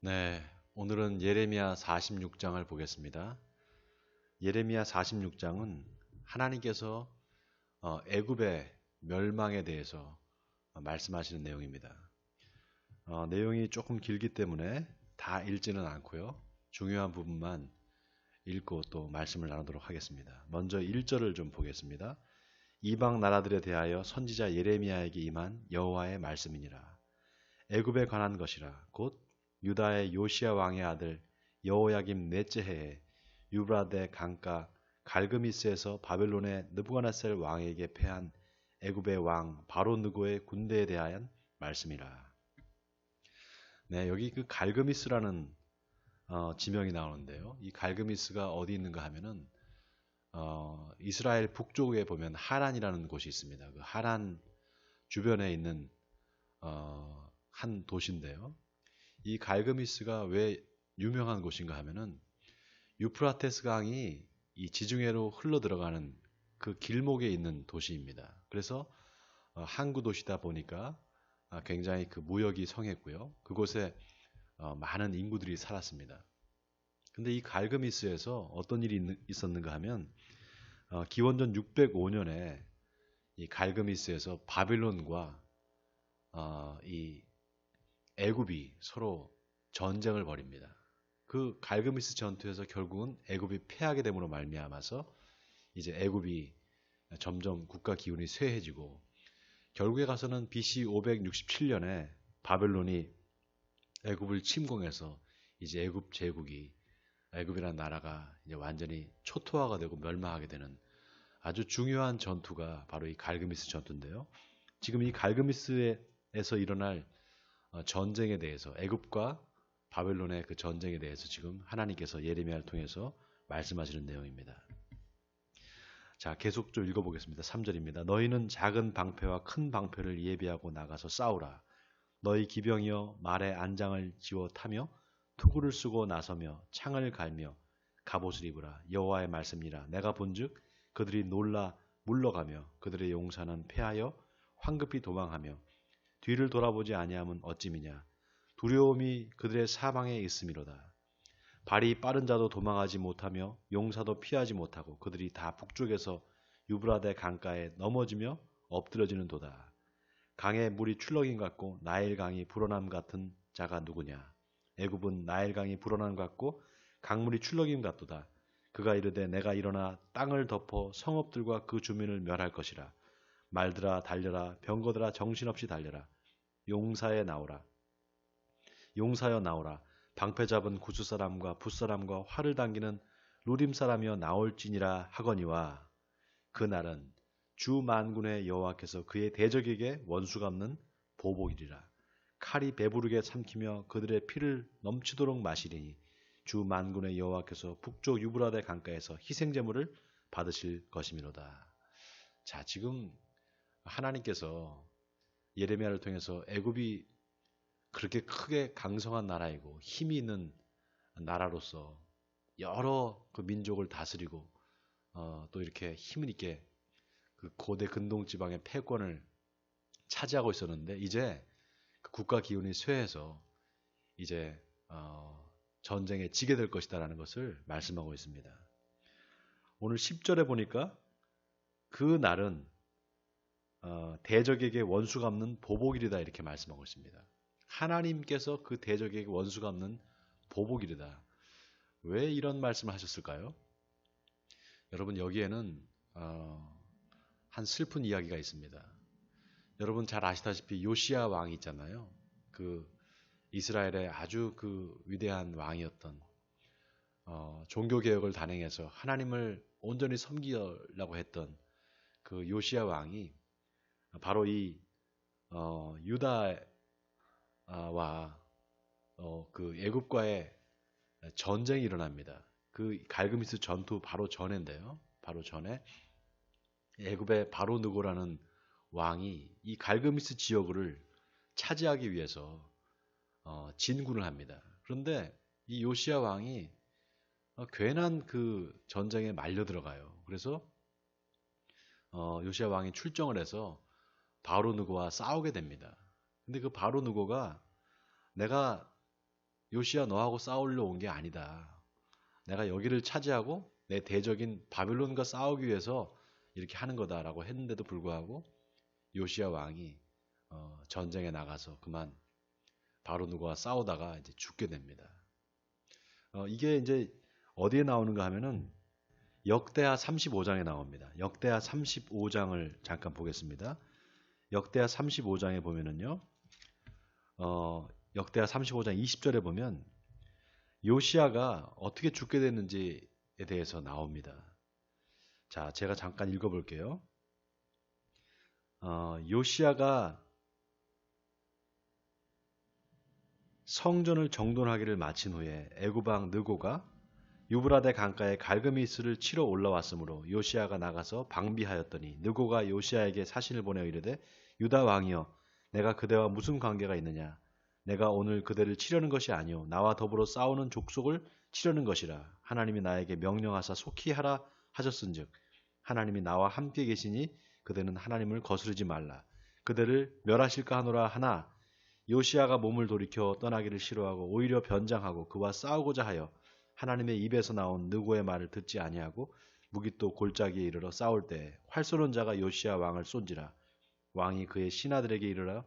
네, 오늘은 예레미야 46장을 보겠습니다. 예레미야 46장은 하나님께서 애굽의 멸망에 대해서 말씀하시는 내용입니다. 내용이 조금 길기 때문에 다 읽지는 않고요. 중요한 부분만 읽고 또 말씀을 나누도록 하겠습니다. 먼저 1절을 좀 보겠습니다. 이방 나라들에 대하여 선지자 예레미야에게 임한 여호와의 말씀이니라. 애굽에 관한 것이라. 곧 유다의 요시야 왕의 아들 여호야김 넷째 해에 유브라데 강가 갈그미스에서 바벨론의 느부갓네살 왕에게 패한 애굽의 왕 바로 느고의 군대에 대한 말씀이라. 네, 여기 그 갈그미스라는 지명이 나오는데요. 이 갈그미스가 어디 있는가 하면은 이스라엘 북쪽에 보면 하란이라는 곳이 있습니다. 그 하란 주변에 있는 한 도시인데요. 이 갈그미스가 왜 유명한 곳인가 하면은 유프라테스 강이 이 지중해로 흘러 들어가는 그 길목에 있는 도시입니다. 그래서 항구 도시다 보니까 굉장히 그 무역이 성했고요. 그곳에 많은 인구들이 살았습니다. 근데 이 갈그미스에서 어떤 일이 있었는가 하면 기원전 605년에 이 갈그미스에서 바빌론과 이 애굽이 서로 전쟁을 벌입니다. 그 갈그미스 전투에서 결국은 애굽이 패하게 됨으로 말미암아서 이제 애굽이 점점 국가 기운이 쇠해지고 결국에 가서는 BC 567년에 바벨론이 애굽을 침공해서 이제 애굽 제국이 애굽이라는 나라가 이제 완전히 초토화가 되고 멸망하게 되는 아주 중요한 전투가 바로 이 갈그미스 전투인데요. 지금 이 갈그미스에서 일어날 전쟁에 대해서 애굽과 바벨론의 그 전쟁에 대해서 지금 하나님께서 예레미야를 통해서 말씀하시는 내용입니다. 자, 계속 좀 읽어보겠습니다. 3절입니다. 너희는 작은 방패와 큰 방패를 예비하고 나가서 싸우라. 너희 기병이여 말에 안장을 지워 타며 투구를 쓰고 나서며 창을 갈며 갑옷을 입으라. 여호와의 말씀이라. 내가 본즉 그들이 놀라 물러가며 그들의 용사는 패하여 황급히 도망하며 뒤를 돌아보지 아니함은 어찌미냐. 두려움이 그들의 사방에 있음이로다. 발이 빠른 자도 도망하지 못하며 용사도 피하지 못하고 그들이 다 북쪽에서 유브라데 강가에 넘어지며 엎드려지는 도다. 강에 물이 출렁임 같고 나일 강이 불어남 같은 자가 누구냐. 애굽은 나일 강이 불어남 같고 강물이 출렁임 같도다. 그가 이르되 내가 일어나 땅을 덮어 성읍들과 그 주민을 멸할 것이라. 말들아 달려라. 병거들아 정신없이 달려라. 용사에 나오라. 용사여 나오라. 방패 잡은 구스 사람과 붓 사람과 활을 당기는 루림 사람이여 나올지니라 하거니와 그날은 주 만군의 여호와께서 그의 대적에게 원수 갚는 보복이리라. 칼이 배부르게 삼키며 그들의 피를 넘치도록 마시리니 주 만군의 여호와께서 북쪽 유브라데 강가에서 희생제물을 받으실 것이미로다. 자, 지금 하나님께서 예레미야를 통해서 애굽이 그렇게 크게 강성한 나라이고 힘이 있는 나라로서 여러 그 민족을 다스리고 또 이렇게 힘을 있게 그 고대 근동 지방의 패권을 차지하고 있었는데 이제 그 국가 기운이 쇠해서 이제 전쟁에 지게 될 것이다라는 것을 말씀하고 있습니다. 오늘 10절에 보니까 그 날은 대적에게 원수 갚는 보복일이다 이렇게 말씀하고 있습니다. 하나님께서 그 대적에게 원수 갚는 보복일이다. 왜 이런 말씀을 하셨을까요? 여러분 여기에는 한 슬픈 이야기가 있습니다. 여러분 잘 아시다시피 요시야 왕이 있잖아요. 그 이스라엘의 아주 그 위대한 왕이었던 종교 개혁을 단행해서 하나님을 온전히 섬기려고 했던 그 요시야 왕이 바로 이 유다와 그 애굽과의 전쟁이 일어납니다. 그 갈그미스 전투 바로 전인데요. 바로 전에 애굽의 바로 느고라는 왕이 이 갈그미스 지역을 차지하기 위해서 진군을 합니다. 그런데 이 요시야 왕이 괜한 그 전쟁에 말려 들어가요. 그래서 요시야 왕이 출정을 해서 바로 느고와 싸우게 됩니다. 근데 그 바로 느고가 내가 요시야 너하고 싸우려 온 게 아니다. 내가 여기를 차지하고 내 대적인 바벨론과 싸우기 위해서 이렇게 하는 거다라고 했는데도 불구하고 요시야 왕이 전쟁에 나가서 그만 바로 누구와 싸우다가 이제 죽게 됩니다. 이게 이제 어디에 나오는가 하면은 역대하 35장에 나옵니다. 역대하 35장을 잠깐 보겠습니다. 역대하 35장에 보면은요, 역대하 35장 20절에 보면 요시야가 어떻게 죽게 됐는지에 대해서 나옵니다. 자, 제가 잠깐 읽어볼게요. 요시야가 성전을 정돈하기를 마친 후에 애굽 왕 느고가 유브라데 강가에 갈그미스를 치러 올라왔으므로 요시야가 나가서 방비하였더니 느고가 요시야에게 사신을 보내어 이르되 유다 왕이여 내가 그대와 무슨 관계가 있느냐 내가 오늘 그대를 치려는 것이 아니오 나와 더불어 싸우는 족속을 치려는 것이라 하나님이 나에게 명령하사 속히 하라 하셨은즉 하나님이 나와 함께 계시니 그대는 하나님을 거스르지 말라 그대를 멸하실까 하노라 하나 요시야가 몸을 돌이켜 떠나기를 싫어하고 오히려 변장하고 그와 싸우고자 하여 하나님의 입에서 나온 느고의 말을 듣지 아니하고 무깃도 골짜기에 이르러 싸울 때 활 쏘는 자가 요시야 왕을 쏜지라 왕이 그의 신하들에게 이르러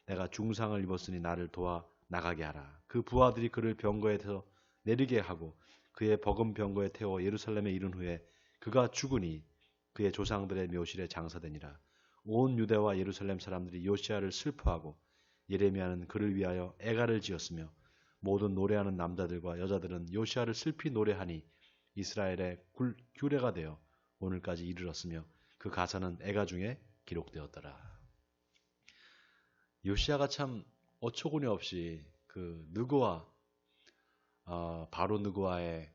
내가 중상을 입었으니 나를 도와 나가게 하라 그 부하들이 그를 병거에서 내리게 하고 그의 버금 병거에 태워 예루살렘에 이른 후에 그가 죽으니 그의 조상들의 묘실에 장사되니라 온 유대와 예루살렘 사람들이 요시야를 슬퍼하고 예레미야는 그를 위하여 애가를 지었으며 모든 노래하는 남자들과 여자들은 요시야를 슬피 노래하니 이스라엘의 규례가 되어 오늘까지 이르렀으며 그 가사는 애가 중에 기록되었더라. 요시야가 참 어처구니 없이 그 느고와 바로 느고와의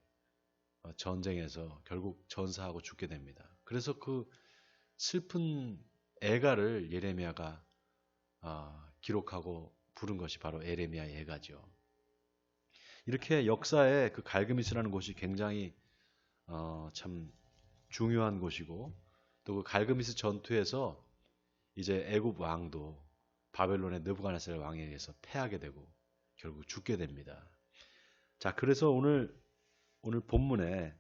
전쟁에서 결국 전사하고 죽게 됩니다. 그래서 그 슬픈 애가를 예레미야가 기록하고 부른 것이 바로 예레미야의 애가죠. 이렇게 역사에 그 갈그미스라는 곳이 굉장히 참 중요한 곳이고 또 그 갈그미스 전투에서 이제 애굽 왕도 바벨론의 느부갓네살 왕에 의해서 패하게 되고 결국 죽게 됩니다. 자, 그래서 오늘 본문에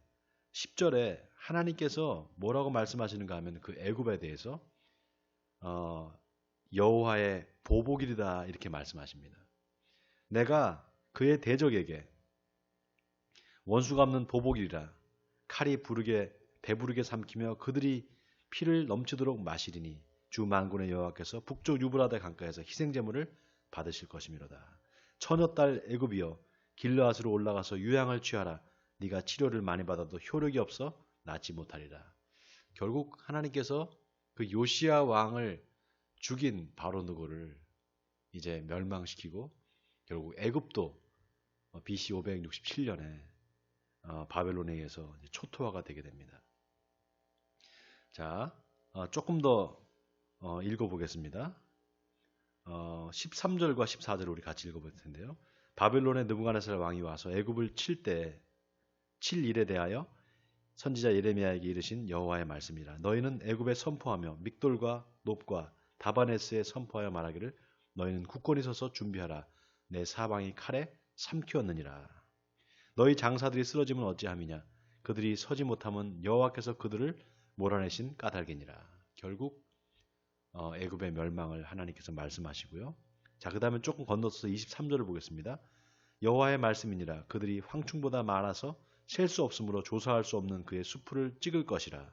10절에 하나님께서 뭐라고 말씀하시는가 하면 그 애굽에 대해서 여호와의 보복이다 이렇게 말씀하십니다. 내가 그의 대적에게 원수 갚는 보복이라 칼이 배부르게 삼키며 그들이 피를 넘치도록 마시리니 주 만군의 여호와께서 북쪽 유브라데 강가에서 희생제물을 받으실 것이미로다. 처녀딸 애굽이여 길르앗으로 올라가서 유향을 취하라. 네가 치료를 많이 받아도 효력이 없어 낫지 못하리라. 결국 하나님께서 그 요시야 왕을 죽인 바로 느고를 이제 멸망시키고 결국 애굽도 BC 567년에 바벨론에 의해서 초토화가 되게 됩니다. 자, 조금 더 읽어보겠습니다. 13절과 14절을 우리 같이 읽어볼 텐데요. 바벨론의 느부갓네살 왕이 와서 애굽을 칠 일에 대하여 선지자 예레미야에게 이르신 여호와의 말씀이라. 너희는 애굽에 선포하며 믹돌과 놉과 다바네스에 선포하여 말하기를 너희는 굳건히 서서 준비하라. 내 사방이 칼에 삼키었느니라. 너희 장사들이 쓰러지면 어찌함이냐. 그들이 서지 못하면 여호와께서 그들을 몰아내신 까닭이니라. 결국 애굽의 멸망을 하나님께서 말씀하시고요. 자, 그 다음에 조금 건너서 23절을 보겠습니다. 여호와의 말씀이니라. 그들이 황충보다 많아서 셀 수 없으므로 조사할 수 없는 그의 수풀을 찍을 것이라.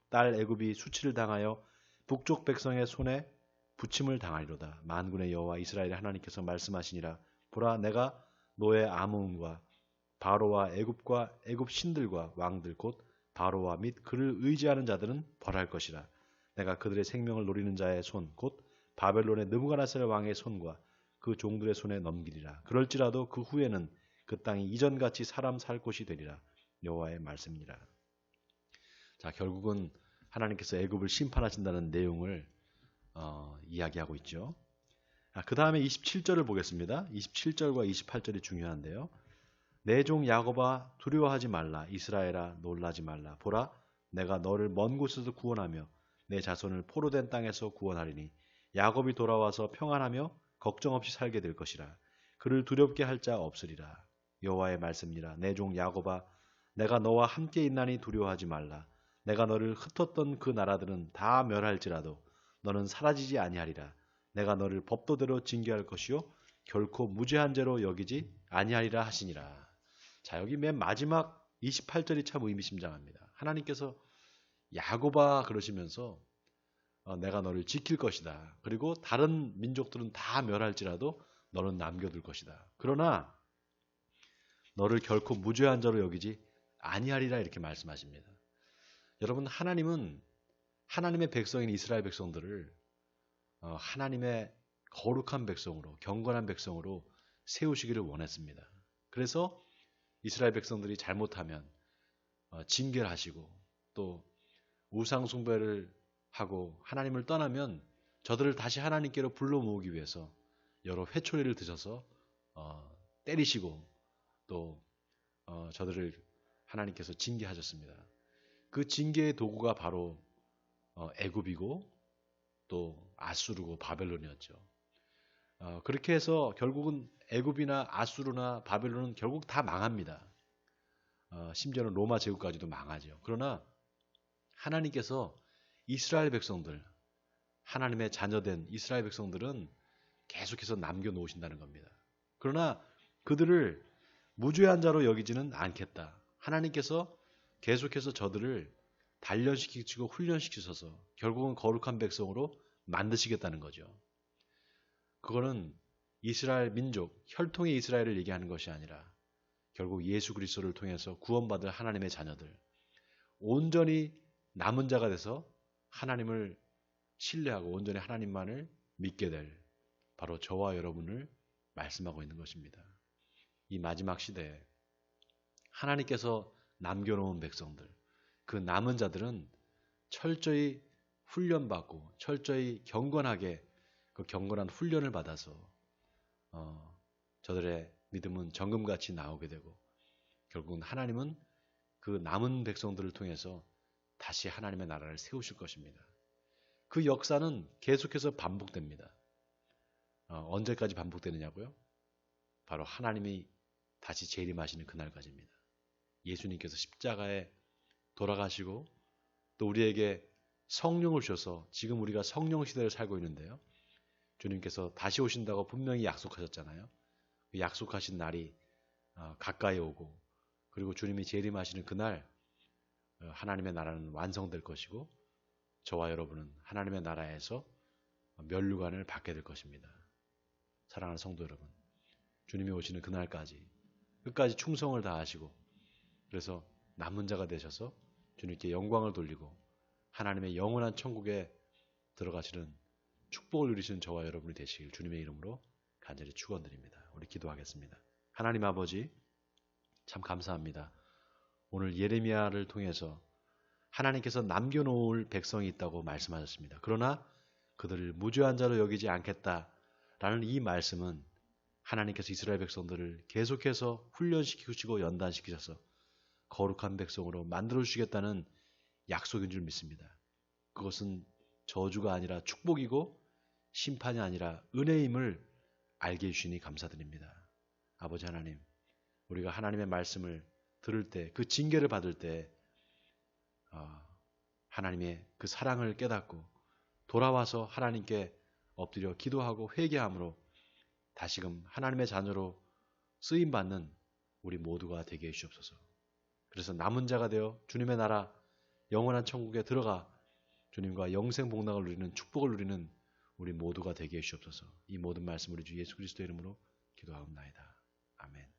딸 애굽이 수치를 당하여 북쪽 백성의 손에 부침을 당하리로다. 만군의 여호와 이스라엘의 하나님께서 말씀하시니라. 보라, 내가 노의 아몬과 바로와 애굽과 애굽 신들과 왕들 곧 바로와 및 그를 의지하는 자들은 벌할 것이라. 내가 그들의 생명을 노리는 자의 손 곧 바벨론의 느부갓네살 왕의 손과 그 종들의 손에 넘기리라. 그럴지라도 그 후에는 그 땅이 이전같이 사람 살 곳이 되리라. 여호와의 말씀이니라. 자, 결국은 하나님께서 애굽을 심판하신다는 내용을 이야기하고 있죠. 그 다음에 27절을 보겠습니다. 27절과 28절이 중요한데요. 내 종 야곱아 두려워하지 말라. 이스라엘아 놀라지 말라. 보라, 내가 너를 먼 곳에서 구원하며 내 자손을 포로된 땅에서 구원하리니 야곱이 돌아와서 평안하며 걱정 없이 살게 될 것이라. 그를 두렵게 할 자 없으리라. 여호와의 말씀이라. 내 종 야곱아, 내가 너와 함께 있나니 두려워하지 말라. 내가 너를 흩었던 그 나라들은 다 멸할지라도 너는 사라지지 아니하리라. 내가 너를 법도대로 징계할 것이요 결코 무죄한 죄로 여기지 아니하리라 하시니라. 자, 여기 맨 마지막 28절이 참 의미심장합니다. 하나님께서 야곱아 그러시면서 내가 너를 지킬 것이다. 그리고 다른 민족들은 다 멸할지라도 너는 남겨둘 것이다. 그러나 너를 결코 무죄한 자로 여기지 아니하리라 이렇게 말씀하십니다. 여러분, 하나님은 하나님의 백성인 이스라엘 백성들을 하나님의 거룩한 백성으로, 경건한 백성으로 세우시기를 원했습니다. 그래서 이스라엘 백성들이 잘못하면 징계를 하시고 또 우상 숭배를 하고 하나님을 떠나면 저들을 다시 하나님께로 불러 모으기 위해서 여러 회초리를 드셔서 때리시고 또 저들을 하나님께서 징계하셨습니다. 그 징계의 도구가 바로 애굽이고 또 아수르고 바벨론이었죠. 그렇게 해서 결국은 애굽이나 아수르나 바벨론은 결국 다 망합니다. 심지어는 로마 제국까지도 망하죠. 그러나 하나님께서 이스라엘 백성들, 하나님의 자녀된 이스라엘 백성들은 계속해서 남겨놓으신다는 겁니다. 그러나 그들을 무죄한 자로 여기지는 않겠다. 하나님께서 계속해서 저들을 단련시키시고 훈련시키셔서 결국은 거룩한 백성으로 만드시겠다는 거죠. 그거는 이스라엘 민족, 혈통의 이스라엘을 얘기하는 것이 아니라 결국 예수 그리스도를 통해서 구원받을 하나님의 자녀들, 온전히 남은 자가 돼서 하나님을 신뢰하고 온전히 하나님만을 믿게 될 바로 저와 여러분을 말씀하고 있는 것입니다. 이 마지막 시대에 하나님께서 남겨놓은 백성들, 그 남은 자들은 철저히 훈련받고 철저히 경건하게 그 경건한 훈련을 받아서 저들의 믿음은 정금같이 나오게 되고 결국은 하나님은 그 남은 백성들을 통해서 다시 하나님의 나라를 세우실 것입니다. 그 역사는 계속해서 반복됩니다. 언제까지 반복되느냐고요? 바로 하나님이 다시 재림하시는 그날까지입니다. 예수님께서 십자가에 돌아가시고 또 우리에게 성령을 주셔서 지금 우리가 성령 시대를 살고 있는데요. 주님께서 다시 오신다고 분명히 약속하셨잖아요. 그 약속하신 날이 가까이 오고 그리고 주님이 재림하시는 그날 하나님의 나라는 완성될 것이고 저와 여러분은 하나님의 나라에서 면류관을 받게 될 것입니다. 사랑하는 성도 여러분, 주님이 오시는 그날까지 끝까지 충성을 다하시고 그래서 남은 자가 되셔서 주님께 영광을 돌리고 하나님의 영원한 천국에 들어가시는 축복을 누리시는 저와 여러분이 되시길 주님의 이름으로 간절히 축원드립니다. 우리 기도하겠습니다. 하나님 아버지, 참 감사합니다. 오늘 예레미야를 통해서 하나님께서 남겨놓을 백성이 있다고 말씀하셨습니다. 그러나 그들을 무죄한 자로 여기지 않겠다라는 이 말씀은 하나님께서 이스라엘 백성들을 계속해서 훈련시키시고 연단시키셔서 거룩한 백성으로 만들어주시겠다는 약속인 줄 믿습니다. 그것은 저주가 아니라 축복이고 심판이 아니라 은혜임을 알게 해주시니 감사드립니다. 아버지 하나님, 우리가 하나님의 말씀을 들을 때, 그 징계를 받을 때 하나님의 그 사랑을 깨닫고 돌아와서 하나님께 엎드려 기도하고 회개함으로 다시금 하나님의 자녀로 쓰임받는 우리 모두가 되게 해주옵소서. 그래서 남은 자가 되어 주님의 나라 영원한 천국에 들어가 주님과 영생 복락을 누리는 축복을 누리는 우리 모두가 되게 해주옵소서. 이 모든 말씀 우리 주 예수 그리스도의 이름으로 기도하옵나이다. 아멘.